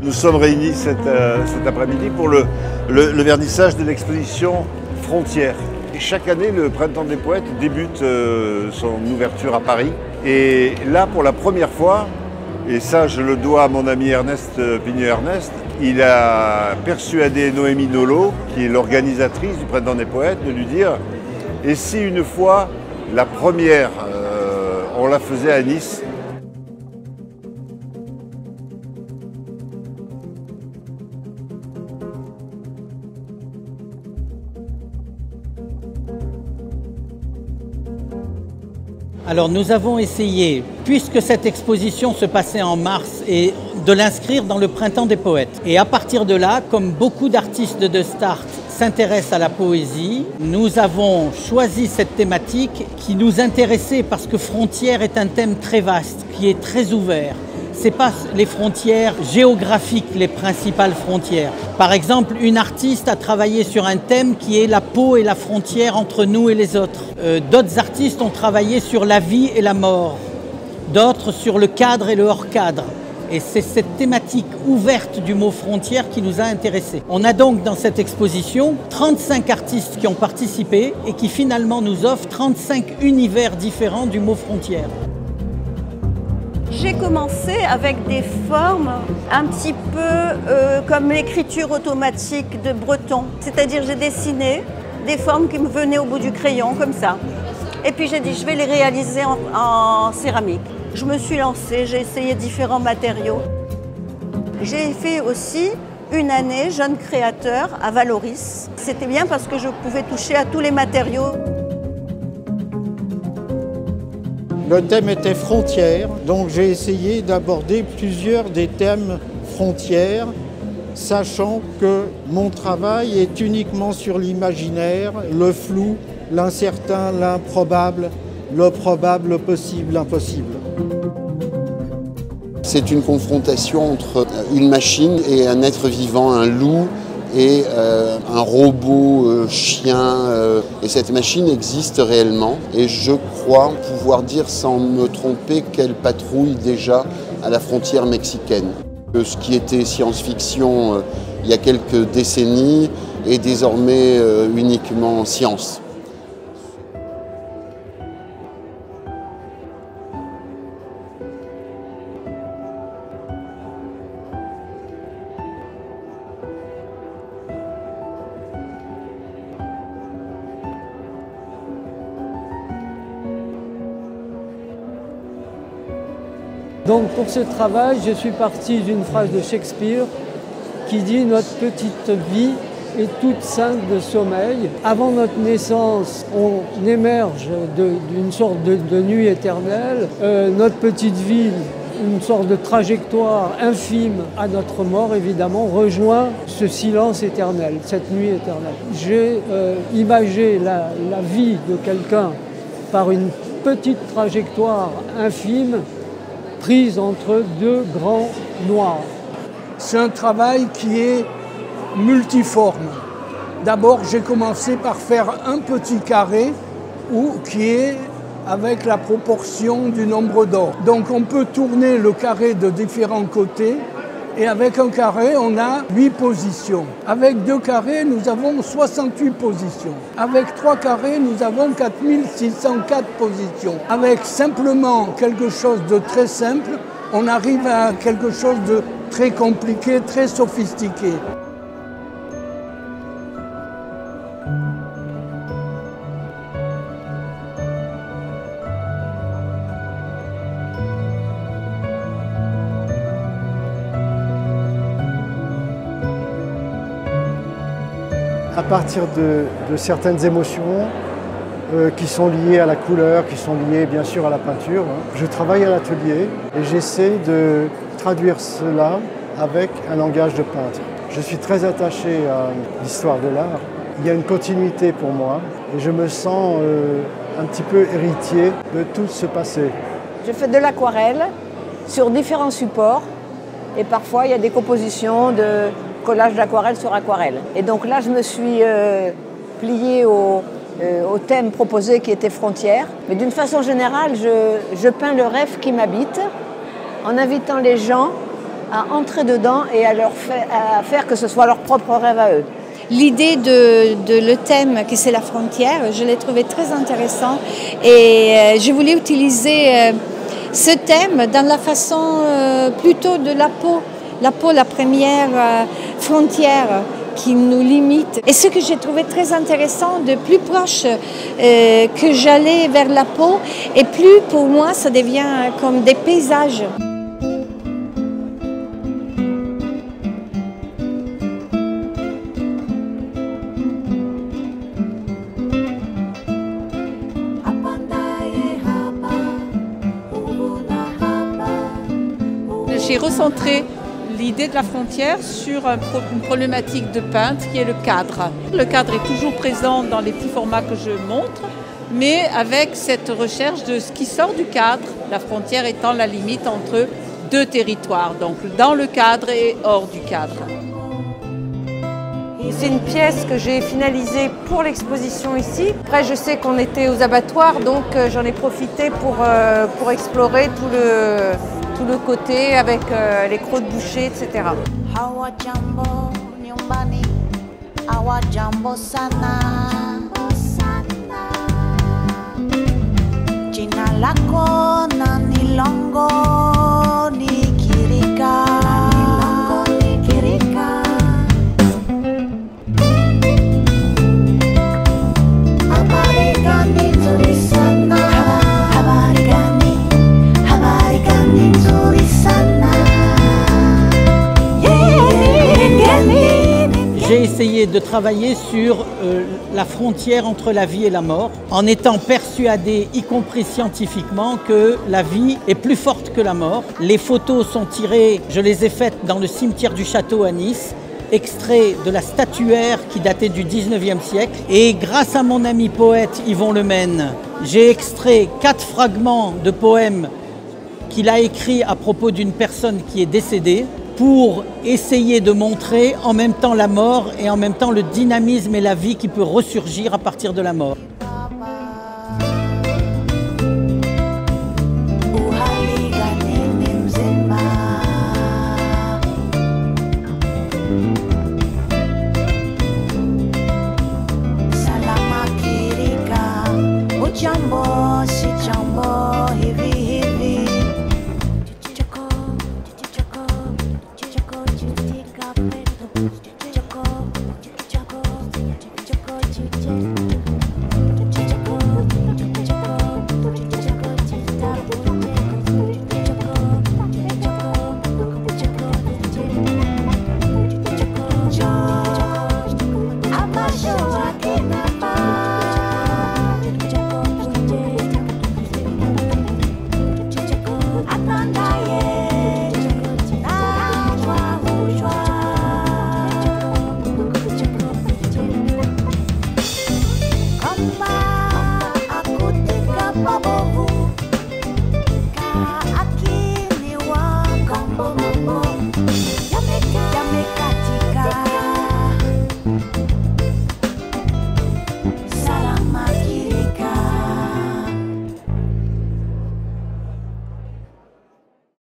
Nous sommes réunis cet après-midi pour le vernissage de l'exposition Frontières. Et chaque année, le Printemps des Poètes débute son ouverture à Paris. Et là, pour la première fois, et ça je le dois à mon ami Ernest Pigneux-Ernest, il a persuadé Noémie Nolot, qui est l'organisatrice du Printemps des Poètes, de lui dire « Et si une fois, la première, on la faisait à Nice ?» Alors nous avons essayé, puisque cette exposition se passait en mars, et de l'inscrire dans le Printemps des Poètes. Et à partir de là, comme beaucoup d'artistes de Start s'intéressent à la poésie, nous avons choisi cette thématique qui nous intéressait parce que Frontières est un thème très vaste, qui est très ouvert. Ce n'est pas les frontières géographiques, les principales frontières. Par exemple, une artiste a travaillé sur un thème qui est la peau et la frontière entre nous et les autres. D'autres artistes ont travaillé sur la vie et la mort. D'autres sur le cadre et le hors-cadre. Et c'est cette thématique ouverte du mot frontière qui nous a intéressés. On a donc dans cette exposition 35 artistes qui ont participé et qui finalement nous offrent 35 univers différents du mot frontière. J'ai commencé avec des formes un petit peu comme l'écriture automatique de Breton. C'est-à-dire j'ai dessiné des formes qui me venaient au bout du crayon, comme ça. Et puis j'ai dit, je vais les réaliser en céramique. Je me suis lancée, j'ai essayé différents matériaux. J'ai fait aussi une année jeune créateur à Valoris. C'était bien parce que je pouvais toucher à tous les matériaux. Le thème était frontières, donc j'ai essayé d'aborder plusieurs des thèmes frontières, sachant que mon travail est uniquement sur l'imaginaire, le flou, l'incertain, l'improbable, le probable, le possible, l'impossible. C'est une confrontation entre une machine et un être vivant, un loup et un robot chien. Et cette machine existe réellement et je crois pouvoir dire sans me tromper qu'elle patrouille déjà à la frontière mexicaine. Ce qui était science-fiction il y a quelques décennies est désormais uniquement science. Donc pour ce travail, je suis parti d'une phrase de Shakespeare qui dit « Notre petite vie est toute sainte de sommeil. Avant notre naissance, on émerge d'une sorte de nuit éternelle. Notre petite vie, une sorte de trajectoire infime à notre mort, évidemment, rejoint ce silence éternel, cette nuit éternelle. » J'ai imagé la vie de quelqu'un par une petite trajectoire infime prise entre deux grands noirs. C'est un travail qui est multiforme. D'abord, j'ai commencé par faire un petit carré qui est avec la proportion du nombre d'or. Donc on peut tourner le carré de différents côtés et avec un carré, on a 8 positions. Avec 2 carrés, nous avons 68 positions. Avec 3 carrés, nous avons 4604 positions. Avec simplement quelque chose de très simple, on arrive à quelque chose de très compliqué, très sophistiqué. À partir de certaines émotions qui sont liées à la couleur, qui sont liées bien sûr à la peinture, je travaille à l'atelier et j'essaie de traduire cela avec un langage de peintre. Je suis très attaché à l'histoire de l'art. Il y a une continuité pour moi et je me sens un petit peu héritier de tout ce passé. Je fais de l'aquarelle sur différents supports et parfois il y a des compositions de collage d'aquarelle sur aquarelle. Et donc là, je me suis pliée au thème proposé qui était Frontières. Mais d'une façon générale, je peins le rêve qui m'habite en invitant les gens à entrer dedans et à faire que ce soit leur propre rêve à eux. L'idée de le thème que c'est la frontière, je l'ai trouvé très intéressant et je voulais utiliser ce thème dans la façon plutôt de la peau. La peau, la première frontière qui nous limite. Et ce que j'ai trouvé très intéressant, de plus proche que j'allais vers la peau, et plus pour moi ça devient comme des paysages. J'ai recentré l'idée de la frontière sur une problématique de peintre qui est le cadre. Le cadre est toujours présent dans les petits formats que je montre, mais avec cette recherche de ce qui sort du cadre, la frontière étant la limite entre deux territoires, donc dans le cadre et hors du cadre. C'est une pièce que j'ai finalisée pour l'exposition ici. Après, je sais qu'on était aux abattoirs, donc j'en ai profité pour explorer tout le côté avec les crocs de boucher, etc. J'ai essayé de travailler sur la frontière entre la vie et la mort, en étant persuadé, y compris scientifiquement, que la vie est plus forte que la mort. Les photos sont tirées, je les ai faites dans le cimetière du château à Nice, extrait de la statuaire qui datait du 19e siècle. Et grâce à mon ami poète Yvon Lemaine, j'ai extrait 4 fragments de poèmes qu'il a écrits à propos d'une personne qui est décédée, pour essayer de montrer en même temps la mort et en même temps le dynamisme et la vie qui peut ressurgir à partir de la mort. Bye.